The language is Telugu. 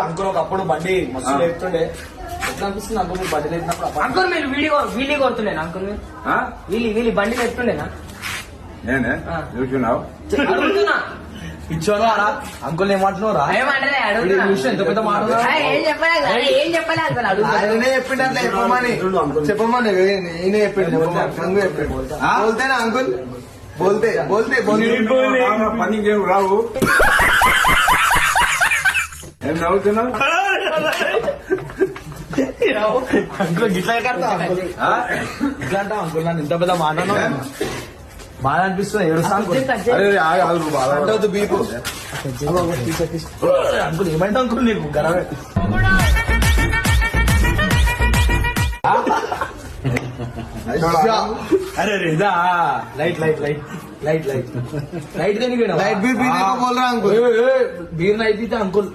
అంకుల్ ఒకప్పుడు బండి మస్తు లేపుతుండే. ఎట్లా అనిపిస్తుంది అంకుల్ మీరు బండి లేపినప్పుడు? అంకుల్ మీరు వీలీ కొడుతుండేనా అంకుల్? వీలీ బండి లేపుతుండేనా? నేనే చూస్తున్నావు అడుగుతున్నా. ఇచ్చాను అలా అంకుల్ ఏమంటున్నారా? ఏమంటారే అడుగుతున్నా. ఎంత పెద్ద మాట ఏం చెప్పలేదు అంకుల్ అడుగుతున్నా. ఆయననే చెప్పిండు అట్లా చెప్పమని నేనే చెప్పిండు బోల్తేనా అంకుల్ బోల్తే బోల్తే పని ఏం రావు. ఏం నవ్వుతున్నావు? అంకుల్ గిట్లా కడతా ఇట్లా అంటావు అంకుల్ నన్ను ఇంత పెద్ద మాట బాధ అనిపిస్తుంది. ఏడుస్తాను బీపు అంకుల్ ఏమంటే అంకుల్ నీకు గర్వ అరే రేదా light light light light light light దేనికి लाइट भी पीने को बोल रहा अंकुल బీర్ నైట్ అంకుల్